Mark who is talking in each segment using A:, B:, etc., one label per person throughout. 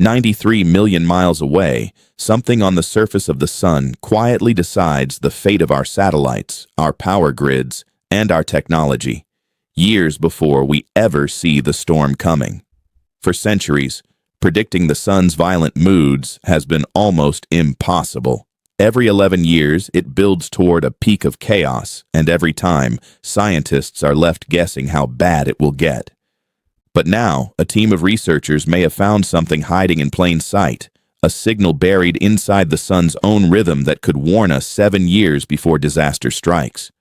A: 93 million miles away, something on the surface of the sun quietly decides the fate of our satellites, our power grids, and our technology, years before we ever see the storm coming. For centuries, predicting the sun's violent moods has been almost impossible. Every 11 years, it builds toward a peak of chaos, and every time, scientists are left guessing how bad it will get. But now, a team of researchers may have found something hiding in plain sight, a signal buried inside the sun's own rhythm that could warn us 7 years before disaster strikes.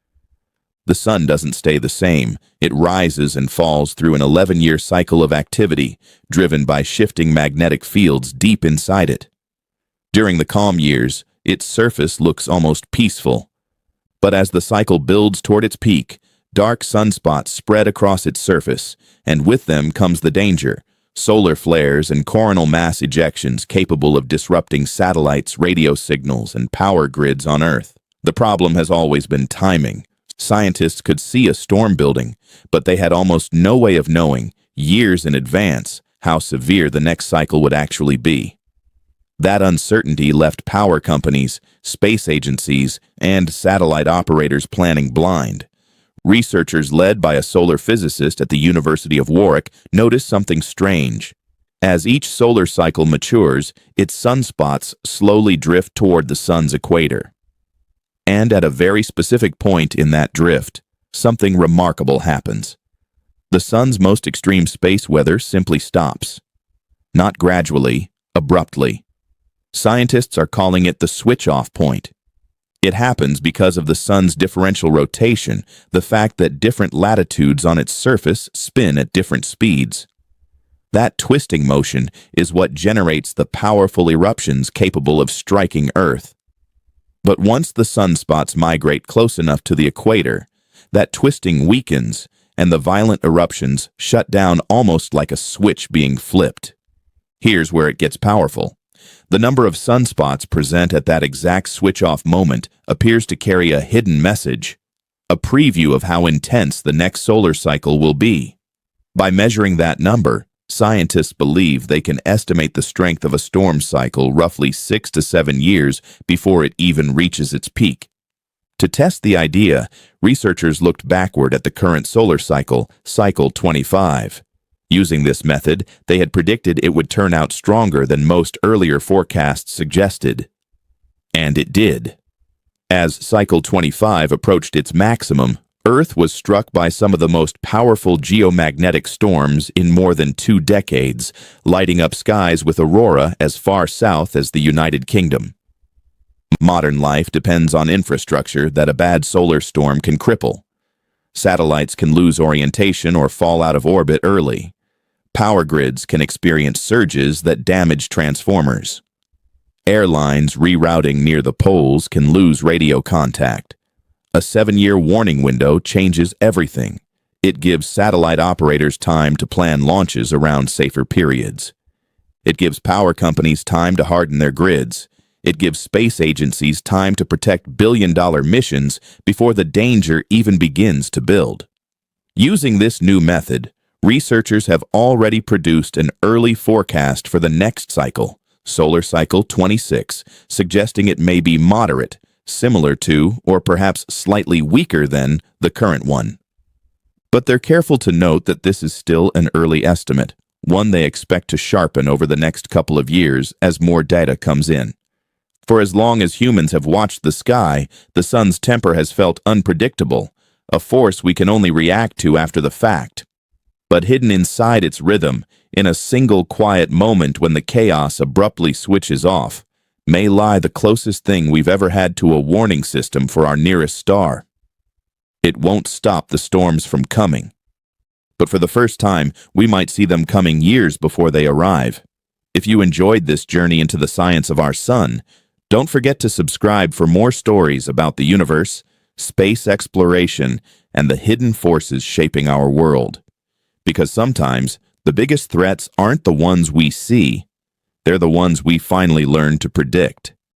A: The sun doesn't stay the same. It rises and falls through an 11-year cycle of activity, driven by shifting magnetic fields deep inside it. During the calm years, its surface looks almost peaceful. But as the cycle builds toward its peak, dark sunspots spread across its surface, and with them comes the danger: solar flares and coronal mass ejections capable of disrupting satellites, radio signals, and power grids on Earth. The problem has always been timing. Scientists could see a storm building, but they had almost no way of knowing, years in advance, how severe the next cycle would actually be. That uncertainty left power companies, space agencies, and satellite operators planning blind. Researchers led by a solar physicist at the University of Warwick noticed something strange. As each solar cycle matures, its sunspots slowly drift toward the sun's equator. And at a very specific point in that drift, something remarkable happens. The sun's most extreme space weather simply stops. Not gradually, abruptly. Scientists are calling it the switch-off point. It happens because of the sun's differential rotation, the fact that different latitudes on its surface spin at different speeds. That twisting motion is what generates the powerful eruptions capable of striking Earth. But once the sunspots migrate close enough to the equator, that twisting weakens, and the violent eruptions shut down almost like a switch being flipped. Here's where it gets powerful. The number of sunspots present at that exact switch-off moment appears to carry a hidden message, a preview of how intense the next solar cycle will be. By measuring that number, scientists believe they can estimate the strength of a storm cycle roughly 6 to 7 years before it even reaches its peak. To test the idea, researchers looked backward at the current solar cycle, cycle 25. Using this method, they had predicted it would turn out stronger than most earlier forecasts suggested. And it did. As cycle 25 approached its maximum, Earth was struck by some of the most powerful geomagnetic storms in more than 2 decades, lighting up skies with aurora as far south as the United Kingdom. Modern life depends on infrastructure that a bad solar storm can cripple. Satellites can lose orientation or fall out of orbit early. Power grids can experience surges that damage transformers. Airlines rerouting near the poles can lose radio contact. A 7-year warning window changes everything. It gives satellite operators time to plan launches around safer periods. It gives power companies time to harden their grids. It gives space agencies time to protect billion-dollar missions before the danger even begins to build. Using this new method, researchers have already produced an early forecast for the next cycle, solar cycle 26, suggesting it may be moderate, similar to, or perhaps slightly weaker than, the current one. But they're careful to note that this is still an early estimate, one they expect to sharpen over the next couple of years as more data comes in. For as long as humans have watched the sky, the sun's temper has felt unpredictable, a force we can only react to after the fact. But hidden inside its rhythm, in a single quiet moment when the chaos abruptly switches off, may lie the closest thing we've ever had to a warning system for our nearest star. It won't stop the storms from coming. But for the first time, we might see them coming years before they arrive. If you enjoyed this journey into the science of our sun, don't forget to subscribe for more stories about the universe, space exploration, and the hidden forces shaping our world. Because sometimes, the biggest threats aren't the ones we see. They're the ones we finally learn to predict.